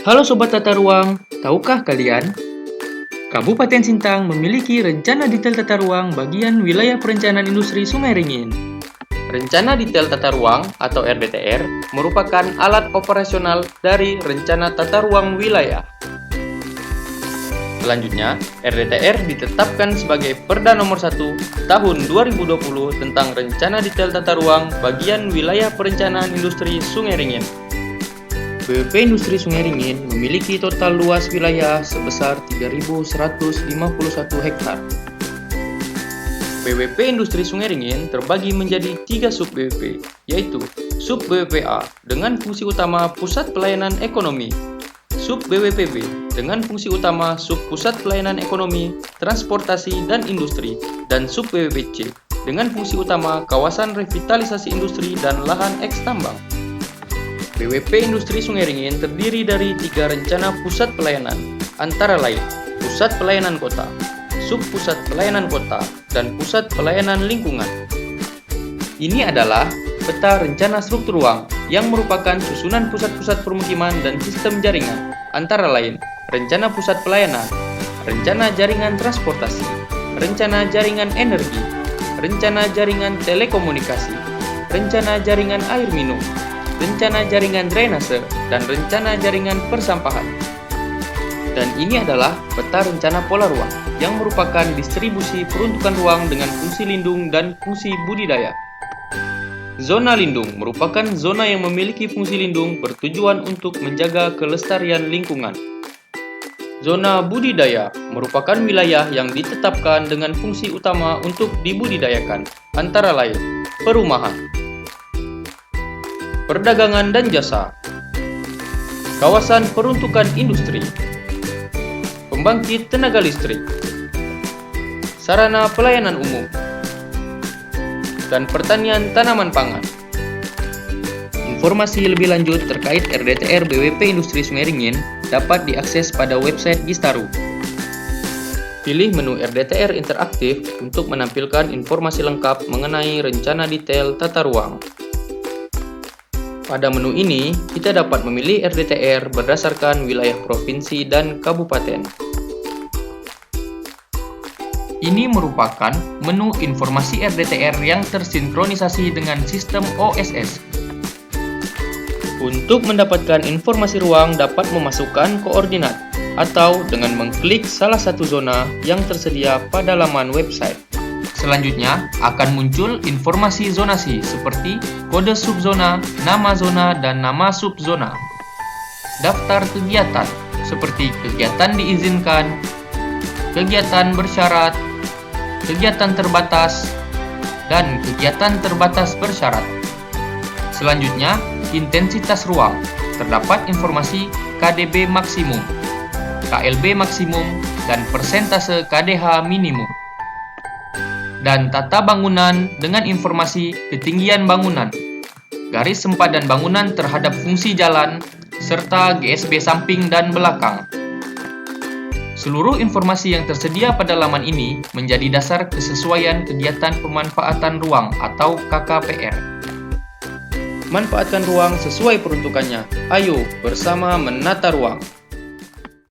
Halo Sobat Tata Ruang, tahukah kalian? Kabupaten Sintang memiliki Rencana Detail Tata Ruang Bagian Wilayah Perencanaan Industri Sungai Ringin. Rencana Detail Tata Ruang atau RDTR merupakan alat operasional dari Rencana Tata Ruang Wilayah. Selanjutnya, RDTR ditetapkan sebagai Perda Nomor 1 Tahun 2020 tentang Rencana Detail Tata Ruang Bagian Wilayah Perencanaan Industri Sungai Ringin. BWP Industri Sungai Ringin memiliki total luas wilayah sebesar 3.151 hektar. BWP Industri Sungai Ringin terbagi menjadi 3 sub-BWP, yaitu sub-BWP-A dengan fungsi utama pusat pelayanan ekonomi, sub-BWP-B dengan fungsi utama sub-pusat pelayanan ekonomi, transportasi, dan industri, dan sub-BWP-C dengan fungsi utama kawasan revitalisasi industri dan lahan eks tambang. BWP Industri Sungai Ringin terdiri dari 3 rencana pusat pelayanan, antara lain Pusat Pelayanan Kota, Sub-Pusat Pelayanan Kota, dan Pusat Pelayanan Lingkungan. Ini adalah peta rencana struktur ruang yang merupakan susunan pusat-pusat permukiman dan sistem jaringan, antara lain Rencana Pusat Pelayanan, Rencana Jaringan Transportasi, Rencana Jaringan Energi, Rencana Jaringan Telekomunikasi, Rencana Jaringan Air Minum, Rencana Jaringan Drainase, dan Rencana Jaringan Persampahan. Dan ini adalah peta rencana pola ruang yang merupakan distribusi peruntukan ruang dengan fungsi lindung dan fungsi budidaya. Zona lindung merupakan zona yang memiliki fungsi lindung bertujuan untuk menjaga kelestarian lingkungan. Zona budidaya merupakan wilayah yang ditetapkan dengan fungsi utama untuk dibudidayakan, antara lain perumahan, perdagangan dan jasa, kawasan peruntukan industri, pembangkit tenaga listrik, sarana pelayanan umum, dan pertanian tanaman pangan. Informasi lebih lanjut terkait RDTR BWP Industri Sungai Ringin dapat diakses pada website Gistaru. Pilih menu RDTR interaktif untuk menampilkan informasi lengkap mengenai rencana detail tata ruang. Pada menu ini, kita dapat memilih RDTR berdasarkan wilayah provinsi dan kabupaten. Ini merupakan menu informasi RDTR yang tersinkronisasi dengan sistem OSS. Untuk mendapatkan informasi ruang dapat memasukkan koordinat atau dengan mengklik salah satu zona yang tersedia pada laman website. Selanjutnya akan muncul informasi zonasi seperti kode subzona, nama zona, dan nama subzona. Daftar kegiatan seperti kegiatan diizinkan, kegiatan bersyarat, kegiatan terbatas, dan kegiatan terbatas bersyarat. Selanjutnya, intensitas ruang. Terdapat informasi KDB maksimum, KLB maksimum, dan persentase KDH minimum. Dan tata bangunan dengan informasi ketinggian bangunan, garis sempadan bangunan terhadap fungsi jalan, serta GSB samping dan belakang. Seluruh informasi yang tersedia pada laman ini menjadi dasar kesesuaian kegiatan pemanfaatan ruang atau KKPR. Manfaatkan ruang sesuai peruntukannya. Ayo bersama menata ruang.